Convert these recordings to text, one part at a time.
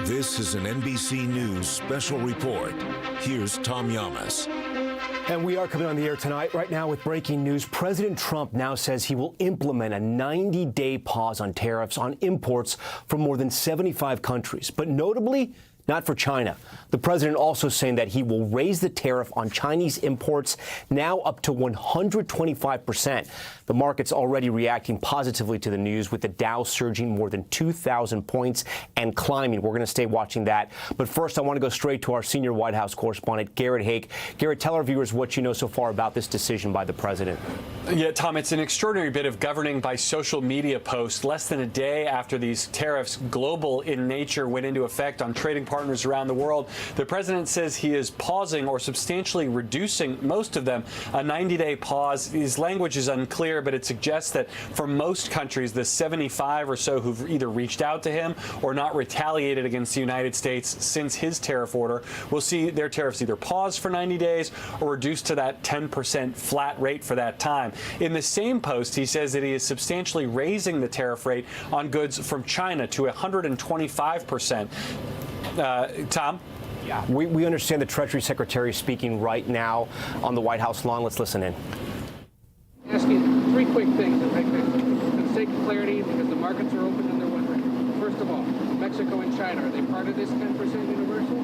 This is an NBC News special report. Here's Tom Janis. And we are coming on the air tonight right now with breaking news. President Trump now says he will implement a 90-day pause on tariffs on imports from more than 75 countries, but notably not for China. The president also saying that he will raise the tariff on Chinese imports now up to 125%. The market's already reacting positively to the news, with the Dow surging more than 2,000 points and climbing. We're going to stay watching that. But first, I want to go straight to our senior White House correspondent, Garrett Haake. Garrett, tell our viewers what you know so far about this decision by the president. Yeah, Tom, it's an extraordinary bit of governing by social media posts. Less than a day after these tariffs, global in nature, went into effect on trading partners around the world, the president says he is pausing or substantially reducing most of them. A 90-day pause. His language is unclear, but it suggests that for most countries, the 75 or so who've either reached out to him or not retaliated against the United States since his tariff order will see their tariffs either paused for 90 days or reduced to that 10% flat rate for that time. In the same post, he says that he is substantially raising the tariff rate on goods from China to 125%. Tom? Yeah, we understand the Treasury Secretary is speaking right now on the White House lawn. Let's listen in. Ask you three quick things for the sake of clarity, because the markets are open and they're wondering. First of all, Mexico and China, are they part of this 10% universal?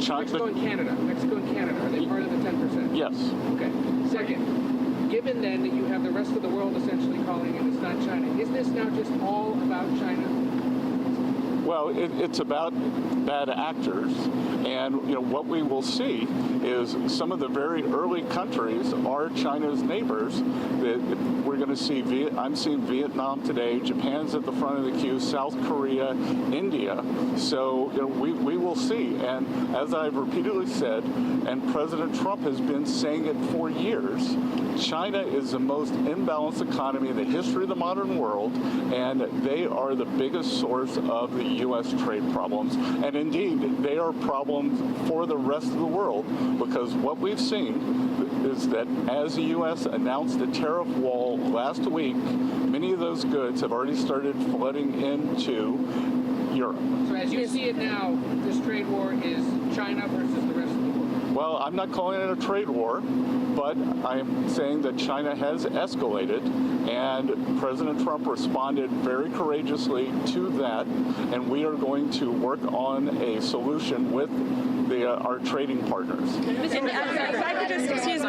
Mexico and Canada, are they part of the 10%? Yes. Okay. Second, given then that you have the rest of the world essentially calling it, it's not China, is this now just all about China? Well, it's about bad actors, and what we will see is some of the very early countries are China's neighbors. That we're going to see. I'm seeing Vietnam today. Japan's at the front of the queue. South Korea, India. So we will see. And as I've repeatedly said, and President Trump has been saying it for years, China is the most imbalanced economy in the history of the modern world, and they are the biggest source of the U.S. trade problems. And indeed, they are problems for the rest of the world, because what we've seen is that as the U.S. announced a tariff wall last week, many of those goods have already started flooding into Europe. So as you see it now, this trade war is China versus the rest of the world? Well, I'm not calling it a trade war, but I'm saying that China has escalated, and President Trump responded very courageously to that, and we are going to work on a solution with our trading partners. If I could just, excuse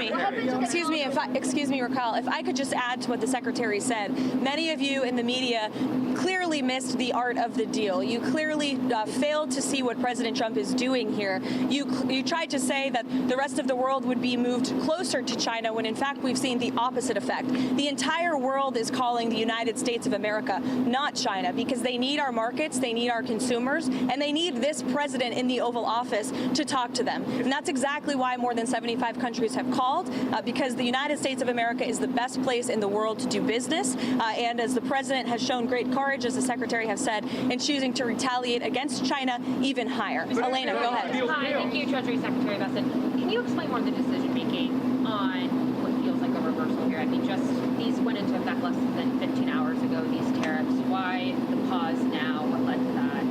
me, Raquel, if I could just add to what the Secretary said. Many of you in the media clearly missed the art of the deal. You clearly failed to see what President Trump is doing here. You tried to say that the rest of the world would be moved closer to China, when in fact we've seen the opposite effect. The entire world is calling the United States of America, not China, because they need our markets, they need our consumers, and they need this president in the Oval Office to talk to them. And that's exactly why more than 75 countries have called, because the United States of America is the best place in the world to do business. And as the president has shown great courage, as the secretary has said, in choosing to retaliate against China even higher. Elena, go ahead. Hi, thank you, Treasury Secretary Vesson. Can you explain more of the decision-making on what feels like a reversal here? I mean, just these went into effect less than 15 hours ago, these tariffs. Why the pause now? What led to that?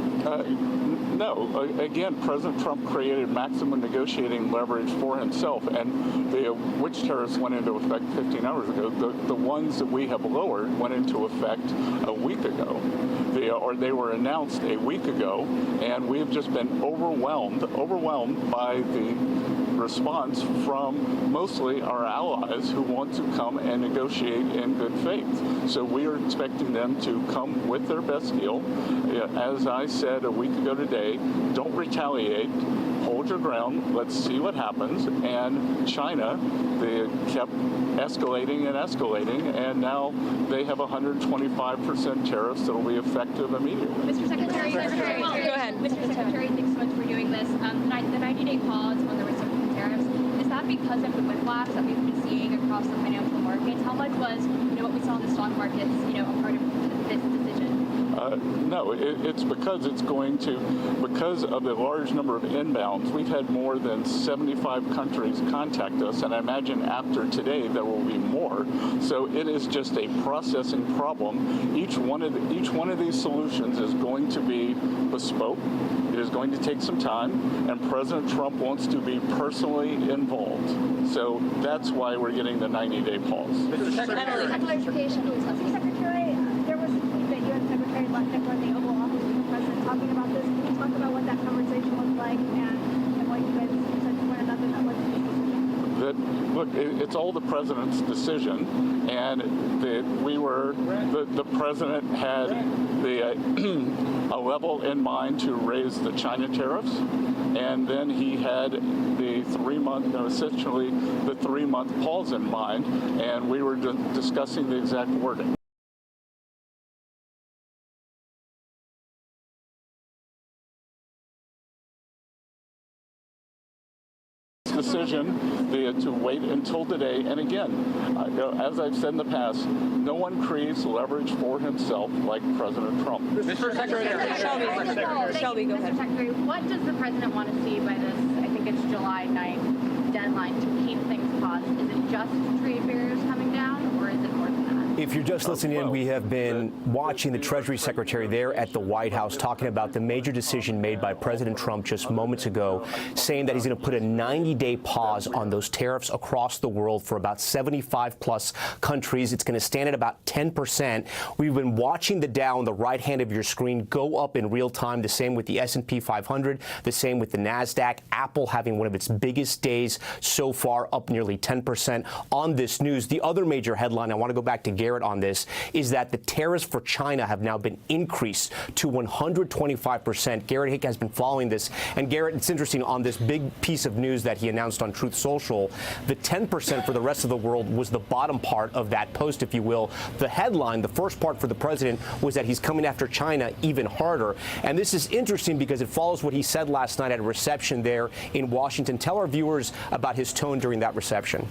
No. Again, President Trump created maximum negotiating leverage for himself, and which tariffs went into effect 15 hours ago? The ones that we have lowered went into effect a week ago. They were announced a week ago, and we've just been overwhelmed by the response from mostly our allies who want to come and negotiate in good faith. So we are expecting them to come with their best deal. As I said a week ago today, don't retaliate. Hold your ground. Let's see what happens. And China, they kept escalating and escalating, and now they have 125% tariffs that will be effective immediately. Mr. Secretary, go ahead. Mr. Secretary, thanks so much for doing this. The 90-day pause on the reciprocal tariffs, is that because of the whiplash that we've been seeing across the financial markets? How much was, what we saw in the stock markets, a part of this decision? No, it's because because of the large number of inbounds. We've had more than 75 countries contact us, and I imagine after today there will be more. So it is just a processing problem. Each one of these solutions is going to be bespoke. It is going to take some time, and President Trump wants to be personally involved. So that's why we're getting the 90-day pause. Clarification, Mr. Secretary, there was a tweet that you and Secretary left at the Oval Office with the President talking about this. Can you talk about what that conversation was like and what you guys said to one another that led to this decision? Look, it's all the President's decision, and the President had a level in mind to raise the China tariffs, and then he had the essentially the 3-month pause in mind, and we were discussing the exact wording. Decision to wait until today, and again, as I've said in the past, no one creates leverage for himself like President Trump. Mr. Secretary. Shelby, go ahead. Mr. Secretary, what does the president want to see by this, I think it's July 9th deadline to keep things paused? Is it just trade barriers coming down, or is it more than that? If you're just listening in, we have been watching the Treasury Secretary there at the White House talking about the major decision made by President Trump just moments ago, saying that he's going to put a 90-day pause on those tariffs across the world for about 75-plus countries. It's going to stand at about 10%. We've been watching the Dow on the right hand of your screen go up in real time, the same with the S&P 500, the same with the NASDAQ. Apple having one of its biggest days so far, up nearly 10% on this news. The other major headline, I want to go back to Garrett on this, is that the tariffs for China have now been increased to 125%. Garrett Hick has been following this. And Garrett, it's interesting, on this big piece of news that he announced on Truth Social, the 10% for the rest of the world was the bottom part of that post, if you will. The headline, the first part for the president, was that he's coming after China even harder. And this is interesting because it follows what he said last night at a reception there in Washington. Tell our viewers about his tone during that reception.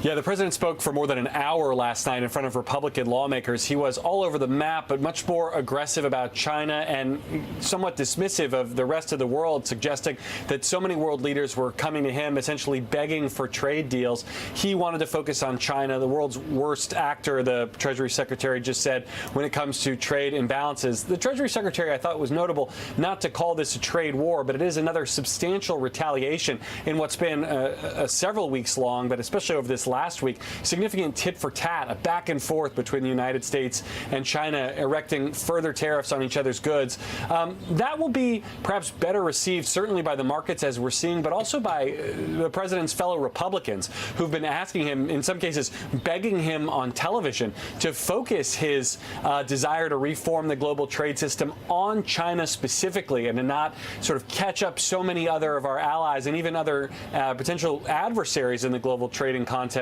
Yeah, the president spoke for more than an hour last night in front of Republican lawmakers. He was all over the map, but much more aggressive about China and somewhat dismissive of the rest of the world, suggesting that so many world leaders were coming to him, essentially begging for trade deals. He wanted to focus on China, the world's worst actor, the Treasury Secretary just said, when it comes to trade imbalances. The Treasury Secretary, I thought, was notable not to call this a trade war, but it is another substantial retaliation in what's been a several weeks long, but especially over this last week, significant tit for tat, a back and forth between the United States and China, erecting further tariffs on each other's goods. That will be perhaps better received, certainly by the markets, as we're seeing, but also by the president's fellow Republicans, who've been asking him, in some cases, begging him on television to focus his desire to reform the global trade system on China specifically, and to not sort of catch up so many other of our allies and even other potential adversaries in the global trading context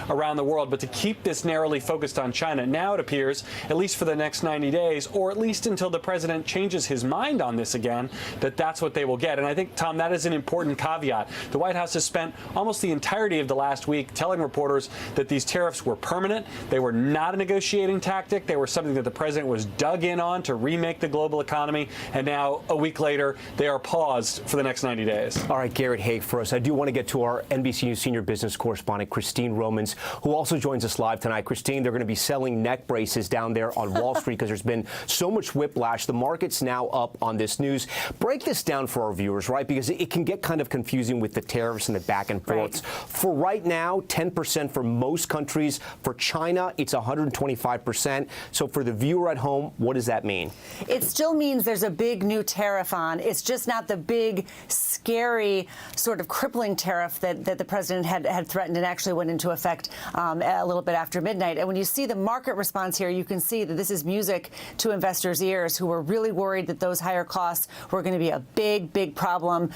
around the world, but to keep this narrowly focused on China. Now it appears, at least for the next 90 days, or at least until the president changes his mind on this again, that that's what they will get. And I think, Tom, that is an important caveat. The White House has spent almost the entirety of the last week telling reporters that these tariffs were permanent. They were not a negotiating tactic. They were something that the president was dug in on to remake the global economy. And now, a week later, they are paused for the next 90 days. All right, Garrett Haig for us. I do want to get to our NBC News senior business correspondent, Christine Romans, who also joins us live tonight. Christine, they're going to be selling neck braces down there on Wall Street because there's been so much whiplash. The market's now up on this news. Break this down for our viewers, right? Because it can get kind of confusing with the tariffs and the back and forths. Right. For right now, 10% for most countries. For China, it's 125%. So for the viewer at home, what does that mean? It still means there's a big new tariff on. It's just not the big, scary, sort of crippling tariff that the president had threatened and actually went into effect a little bit after midnight. And when you see the market response here, you can see that this is music to investors' ears who were really worried that those higher costs were going to be a big, big problem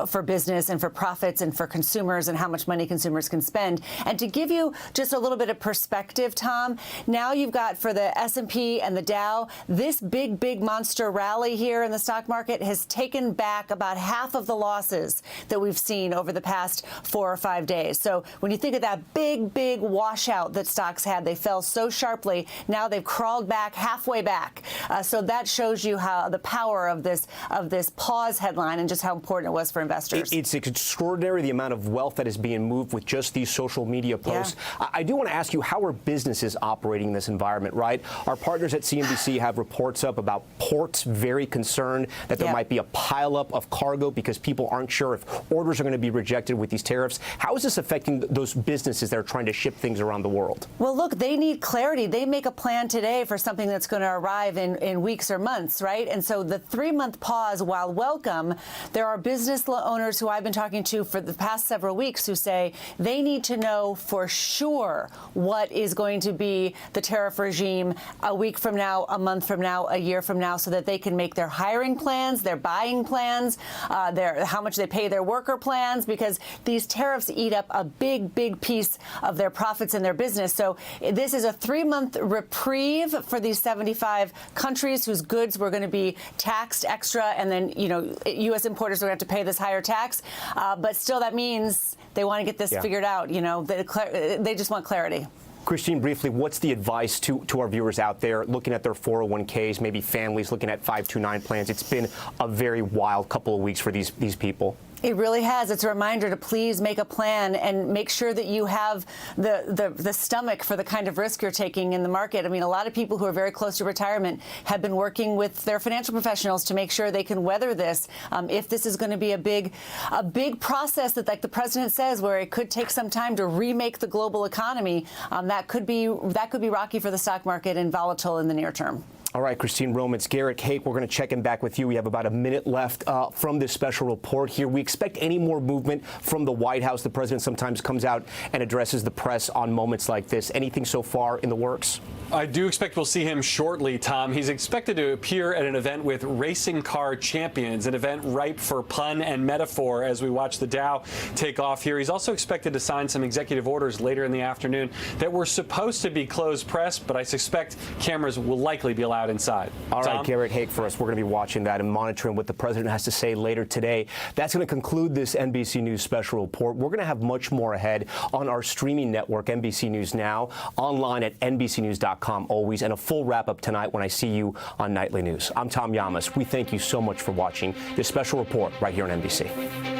for business and for profits and for consumers and how much money consumers can spend. And to give you just a little bit of perspective, Tom, now you've got for the S&P and the Dow, this big, big monster rally here in the stock market has taken back about half of the losses that we've seen over the past 4 or 5 days. So when you think of that big washout that stocks had. They fell so sharply. Now they've crawled back halfway back. So that shows you how the power of this pause headline and just how important it was for investors. It's extraordinary the amount of wealth that is being moved with just these social media posts. Yeah. I do want to ask you, how are businesses operating in this environment, right? Our partners at CNBC have reports up about ports very concerned that there might be a pileup of cargo because people aren't sure if orders are going to be rejected with these tariffs. How is this affecting those businesses that are trying to ship things around the world? Well, look, they need clarity. They make a plan today for something that's going to arrive in weeks or months, right? And so the 3-month pause, while welcome, there are business owners who I've been talking to for the past several weeks who say they need to know for sure what is going to be the tariff regime a week from now, a month from now, a year from now, so that they can make their hiring plans, their buying plans, how much they pay their worker plans, because these tariffs eat up a big piece of their profits in their business. So this is a 3-month reprieve for these 75 countries whose goods were going to be taxed extra, and then, U.S. importers are going to have to pay this higher tax. But still, that means they want to get this figured out. They just want clarity. Christine, briefly, what's the advice to our viewers out there looking at their 401ks, maybe families looking at 529 plans? It's been a very wild couple of weeks for these people. It really has. It's a reminder to please make a plan and make sure that you have the stomach for the kind of risk you're taking in the market. I mean, a lot of people who are very close to retirement have been working with their financial professionals to make sure they can weather this. If this is going to be a big process that, like the president says, where it could take some time to remake the global economy, that could be rocky for the stock market and volatile in the near term. All right, Christine Roman, it's Garrett Hake. We're going to check in back with you. We have about a minute left from this special report here. We expect any more movement from the White House. The president sometimes comes out and addresses the press on moments like this. Anything so far in the works? I do expect we'll see him shortly, Tom. He's expected to appear at an event with racing car champions, an event ripe for pun and metaphor as we watch the Dow take off here. He's also expected to sign some executive orders later in the afternoon that were supposed to be closed press, but I suspect cameras will likely be allowed inside. All right, Garrett Hake for us. We're going to be watching that and monitoring what the president has to say later today. That's going to conclude this NBC News special report. We're going to have much more ahead on our streaming network, NBC News Now, online at NBCnews.com always, and a full wrap-up tonight when I see you on Nightly News. I'm Tom Yamas. We thank you so much for watching this special report right here on NBC.